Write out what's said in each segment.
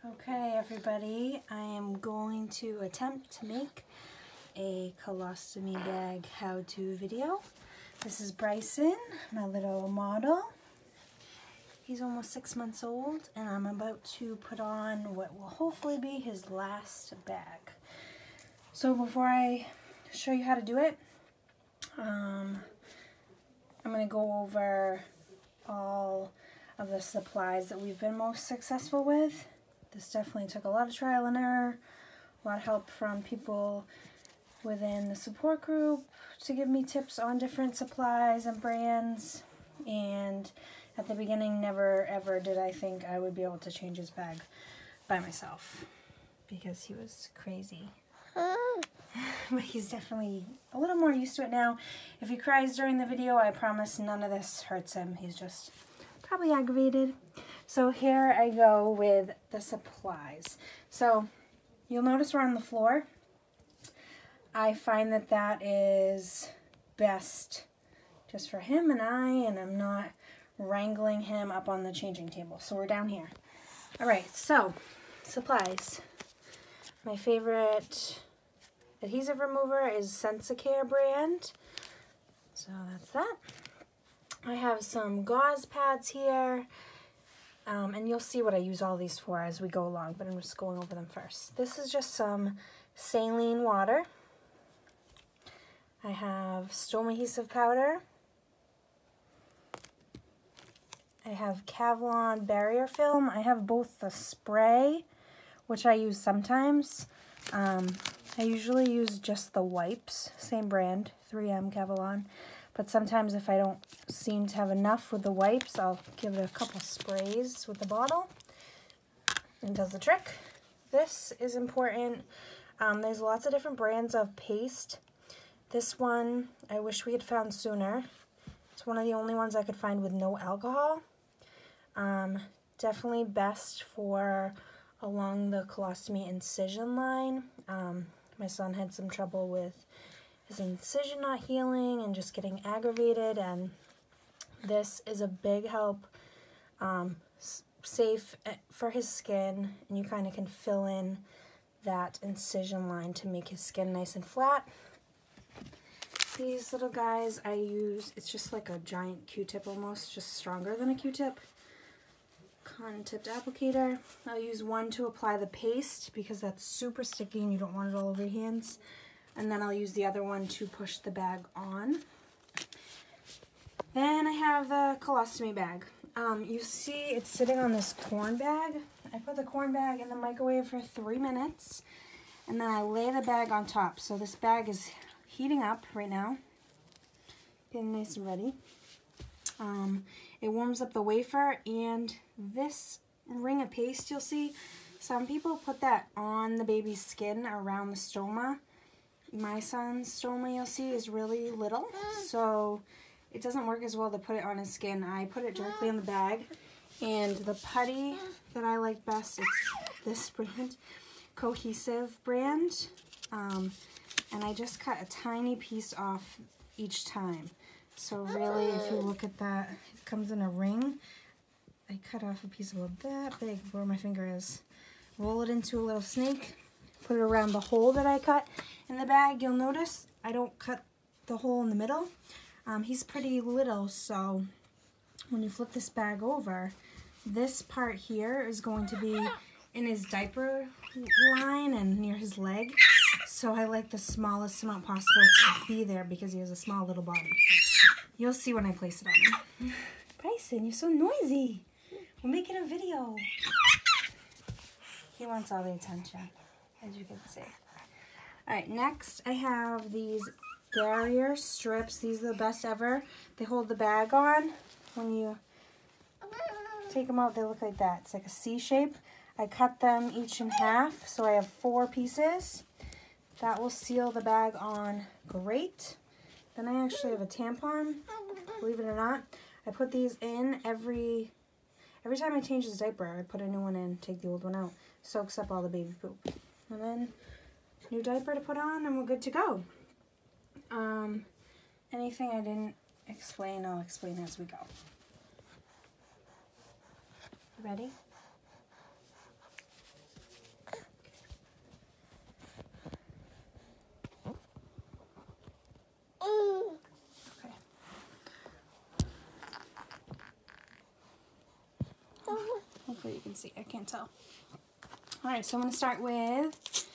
Okay, everybody, I am going to attempt to make a colostomy bag how-to video. This is Bryson, my little model. He's almost 6 months old, and I'm about to put on what will hopefully be his last bag. So before I show you how to do it, I'm going to go over all of the supplies that we've been most successful with. This definitely took a lot of trial and error, a lot of help from people within the support group to give me tips on different supplies and brands. And at the beginning, never ever did I think I would be able to change his bag by myself because he was crazy. But he's definitely a little more used to it now. If he cries during the video, I promise none of this hurts him. He's just probably aggravated. So here I go with the supplies. So you'll notice we're on the floor. I find that that is best just for him and I'm not wrangling him up on the changing table. So we're down here. All right, so supplies. My favorite adhesive remover is Sensicare brand. So that's that. I have some gauze pads here. And you'll see what I use all these for as we go along, but I'm just going over them first. This is just some saline water. I have stoma adhesive powder. I have Kevlar barrier film. I have both the spray, which I use sometimes. I usually use just the wipes, same brand, 3M Kevlar. But sometimes if I don't seem to have enough with the wipes, I'll give it a couple sprays with the bottle. It does the trick. This is important. There's lots of different brands of paste. This one, I wish we had found sooner. It's one of the only ones I could find with no alcohol. Definitely best for along the colostomy incision line. My son had some trouble with his incision not healing and just getting aggravated, and this is a big help, safe for his skin, and you kind of can fill in that incision line to make his skin nice and flat. These little guys I use, it's just like a giant Q-tip almost, just stronger than a Q-tip. Cotton tipped applicator. I'll use one to apply the paste because that's super sticky and you don't want it all over your hands. And then I'll use the other one to push the bag on. Then I have the colostomy bag. You see it's sitting on this corn bag. I put the corn bag in the microwave for 3 minutes, and then I lay the bag on top. So this bag is heating up right now, getting nice and ready. It warms up the wafer, and this ring of paste you'll see, some people put that on the baby's skin around the stoma. My son's stoma, you'll see, is really little, so it doesn't work as well to put it on his skin. I put it directly in the bag, and the putty that I like best, it's this brand, Cohesive brand, and I just cut a tiny piece off each time. So really, if you look at that, it comes in a ring. I cut off a piece about that big where my finger is. Roll it into a little snake, put it around the hole that I cut in the bag. You'll notice I don't cut the hole in the middle. He's pretty little, so when you flip this bag over, this part here is going to be in his diaper line and near his leg. So I like the smallest amount possible to be there because he has a small little body. You'll see when I place it on him. Bryson, you're so noisy. We're making a video. He wants all the attention, as you can see. All right, next I have these barrier strips. These are the best ever. They hold the bag on. When you take them out, they look like that. It's like a C shape. I cut them each in half, so I have 4 pieces. That will seal the bag on great. Then I actually have a tampon, believe it or not. I put these in every time I change his diaper. I put a new one in, take the old one out. Soaks up all the baby poop. And then new diaper to put on and we're good to go. Anything I didn't explain, I'll explain as we go. Ready? Hopefully you can see. I can't tell. All right, so I'm going to start with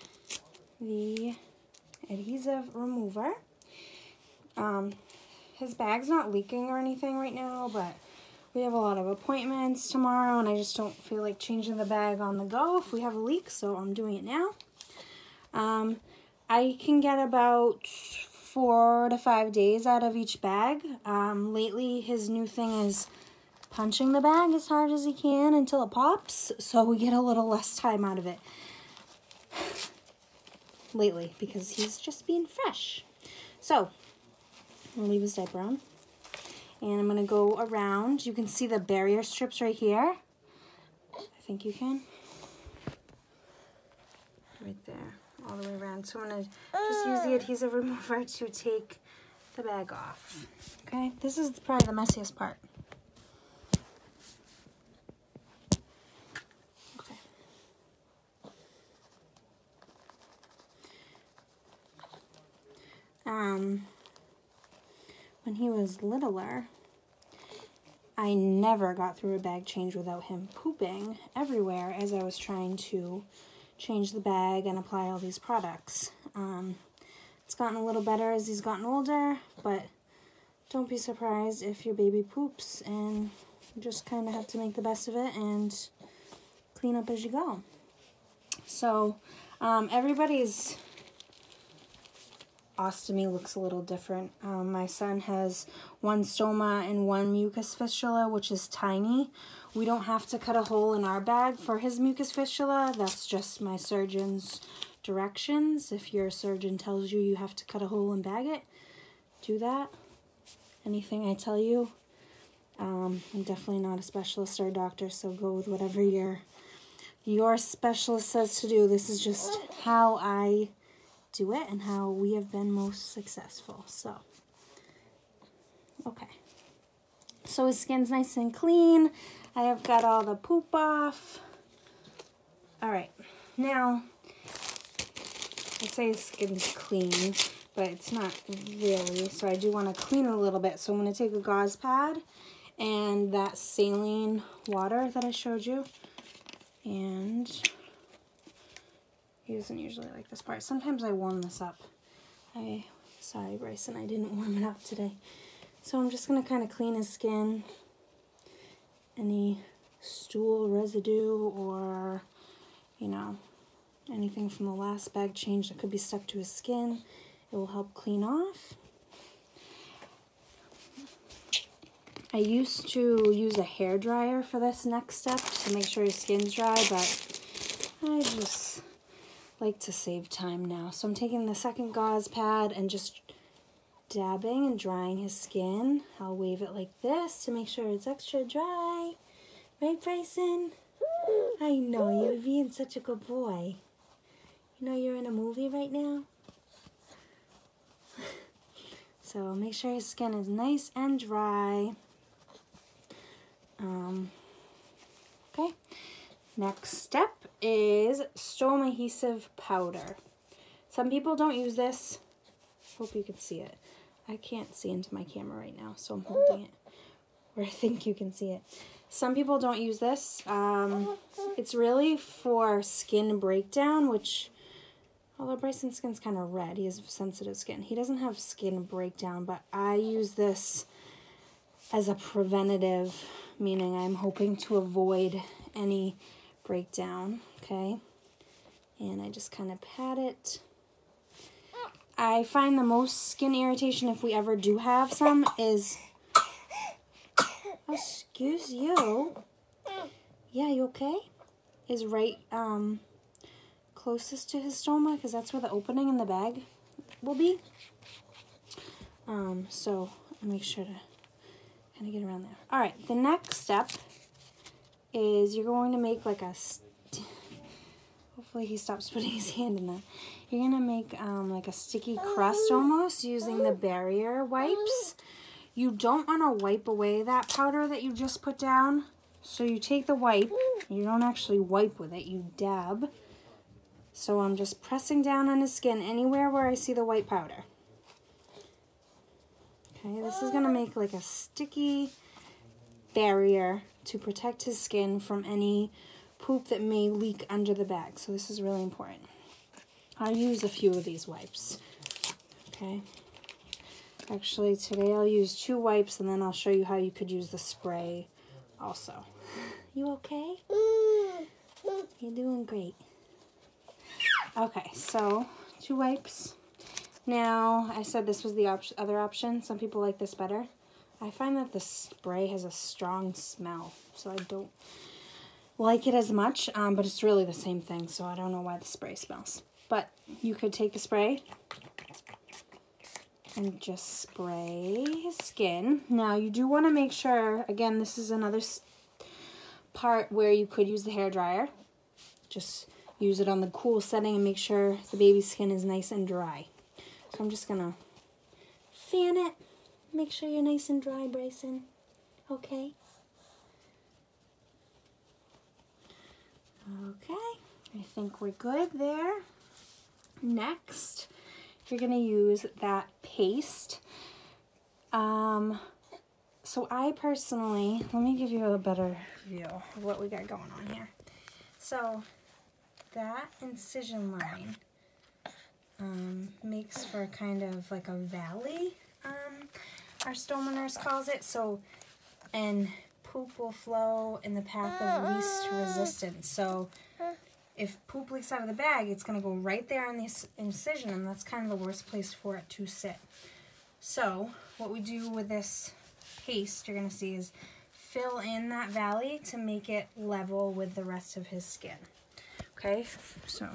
the adhesive remover. His bag's not leaking or anything right now, but we have a lot of appointments tomorrow, and I just don't feel like changing the bag on the go if we have a leak, so I'm doing it now. I can get about 4 to 5 days out of each bag. Lately, his new thing is punching the bag as hard as he can until it pops, so we get a little less time out of it lately because he's just being fresh. So, I'm going to leave his diaper on, and I'm going to go around. You can see the barrier strips right here. I think you can. Right there, all the way around. So I'm going to just use the adhesive remover to take the bag off. Okay, this is probably the messiest part. When he was littler, I never got through a bag change without him pooping everywhere as I was trying to change the bag and apply all these products. It's gotten a little better as he's gotten older, but don't be surprised if your baby poops, and you just kind of have to make the best of it and clean up as you go. So everybody's ostomy looks a little different. My son has 1 stoma and 1 mucus fistula, which is tiny. We don't have to cut a hole in our bag for his mucus fistula. That's just my surgeon's directions. If your surgeon tells you you have to cut a hole and bag it, do that. Anything I tell you. I'm definitely not a specialist or a doctor, so go with whatever your specialist says to do. This is just how I do it and how we have been most successful. So, okay. So his skin's nice and clean. I have got all the poop off. All right. Now, I say his skin's clean, but it's not really. So I do want to clean it a little bit. So I'm going to take a gauze pad and that saline water that I showed you, and he doesn't usually like this part. Sometimes I warm this up. Sorry, Bryson, I didn't warm it up today. So I'm just going to kind of clean his skin. Any stool residue or, you know, anything from the last bag change that could be stuck to his skin, it will help clean off. I used to use a hair dryer for this next step to make sure his skin's dry, but I just like to save time now. So I'm taking the second gauze pad and just dabbing and drying his skin. I'll wave it like this to make sure it's extra dry. Right, Bryson? I know, you're being such a good boy. You know you're in a movie right now? So make sure his skin is nice and dry. Okay. Next step is stoma adhesive powder. Some people don't use this. Hope you can see it. I can't see into my camera right now, so I'm holding it where I think you can see it. Some people don't use this. It's really for skin breakdown, which, although Bryson's skin's kind of red, he has sensitive skin. He doesn't have skin breakdown, but I use this as a preventative, meaning I'm hoping to avoid any breakdown, okay? And I just kind of pat it. I find the most skin irritation, if we ever do have some, is, excuse you. Yeah, you okay? Is right closest to his stoma, because that's where the opening in the bag will be. So I make sure to kind of get around there. All right, the next step is you're going to make like a, hopefully he stops putting his hand in that. You're going to make like a sticky crust almost using the barrier wipes. You don't want to wipe away that powder that you just put down. So you take the wipe, you don't actually wipe with it, you dab. So I'm just pressing down on his skin anywhere where I see the white powder. Okay, this is going to make like a sticky barrier to protect his skin from any poop that may leak under the bag. So this is really important. I use a few of these wipes. Okay. Actually, today I'll use 2 wipes, and then I'll show you how you could use the spray also. You okay? You're doing great. Okay, so 2 wipes. Now, I said this was the other option. Some people like this better. I find that the spray has a strong smell, so I don't like it as much, but it's really the same thing, so I don't know why the spray smells. But you could take a spray and just spray his skin. Now, you do want to make sure, again, this is another part where you could use the hairdryer. Just use it on the cool setting and make sure the baby's skin is nice and dry. So I'm just going to fan it. Make sure you're nice and dry, Bryson. Okay? Okay, I think we're good there. Next, you're going to use that paste. So I personally, let me give you a better view of what we got going on here. So that incision line makes for kind of like a valley, our stoma nurse calls it. So, and poop will flow in the path of least resistance. So if poop leaks out of the bag, it's going to go right there on this incision, and that's kind of the worst place for it to sit. So what we do with this paste, you're going to see, is fill in that valley to make it level with the rest of his skin. Okay, so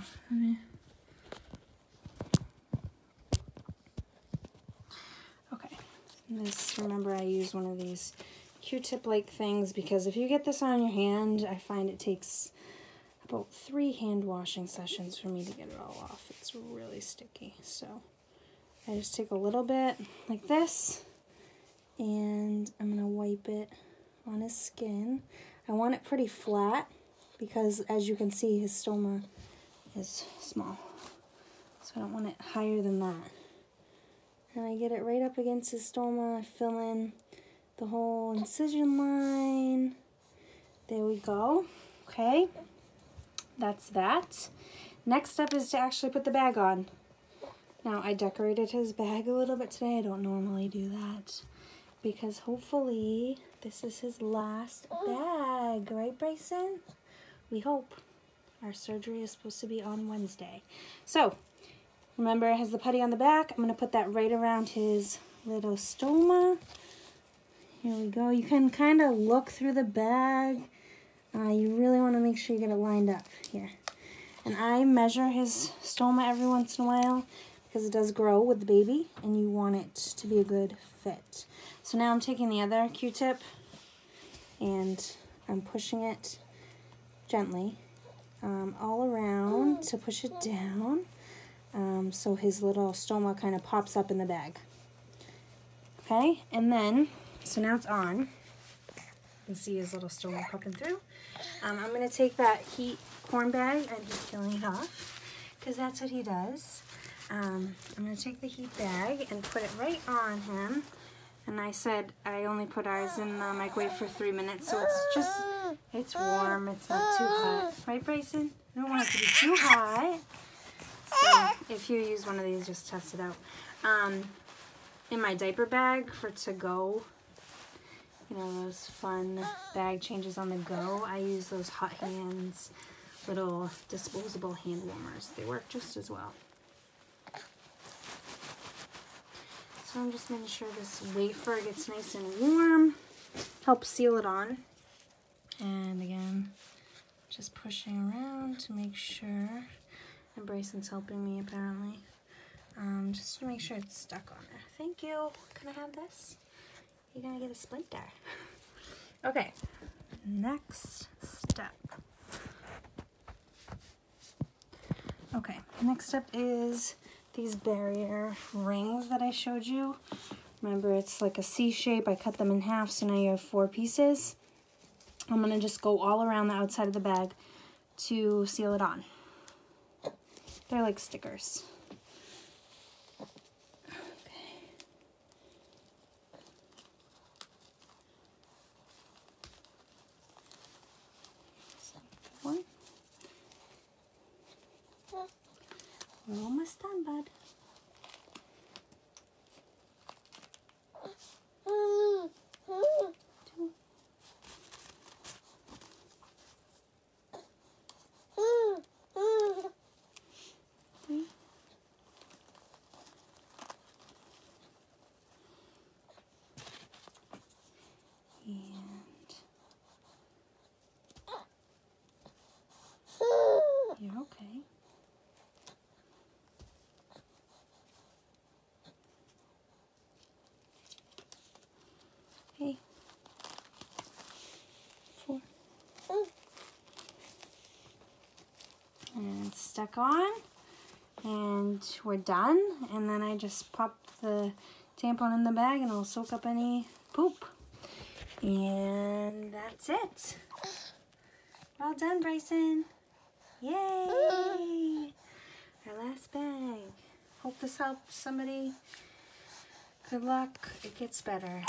okay, this, remember, I use one of these Q-tip like things, because if you get this on your hand, I find it takes about 3 hand washing sessions for me to get it all off. It's really sticky. So I just take a little bit like this, and I'm going to wipe it on his skin. I want it pretty flat because, as you can see, his stoma is small. So I don't want it higher than that. And I get it right up against his stoma. I fill in the whole incision line. There we go. Okay, that's that. Next up is to actually put the bag on. Now, I decorated his bag a little bit today. I don't normally do that because hopefully this is his last bag, right, Bryson? We hope. Our surgery is supposed to be on Wednesday. So, remember, it has the putty on the back. I'm going to put that right around his little stoma. Here we go. You can kind of look through the bag. You really want to make sure you get it lined up here. And I measure his stoma every once in a while because it does grow with the baby, and you want it to be a good fit. So now I'm taking the other Q-tip and I'm pushing it gently all around to push it down so his little stoma kind of pops up in the bag. Okay, and then, so now it's on. You can see his little stoma popping through. I'm going to take that heat corn bag and just peeling it off because that's what he does. I'm going to take the heat bag and put it right on him. And I said I only put ours in the microwave for 3 minutes, so it's warm, it's not too hot. Right, Bryson? I don't want it to be too hot. So if you use one of these, just test it out. In my diaper bag for to-go, you know, those fun bag changes on the go, I use those Hot Hands little disposable hand warmers. They work just as well. So I'm just making sure this wafer gets nice and warm, help seal it on. And again, just pushing around to make sure, and Bryson's helping me apparently, just to make sure it's stuck on there. Thank you. Can I have this? You're gonna get a splinter. Okay, next step. Okay, next step is these barrier rings that I showed you. Remember, it's like a C shape. I cut them in half, so now you have 4 pieces. I'm going to just go all around the outside of the bag to seal it on. They're like stickers. We're almost done, bud. You're okay. Hey. 4. And it's stuck on. And we're done. And then I just pop the tampon in the bag and it'll soak up any poop. And that's it. Well done, Bryson. Yay! Our last bag. Hope this helps somebody. Good luck. It gets better.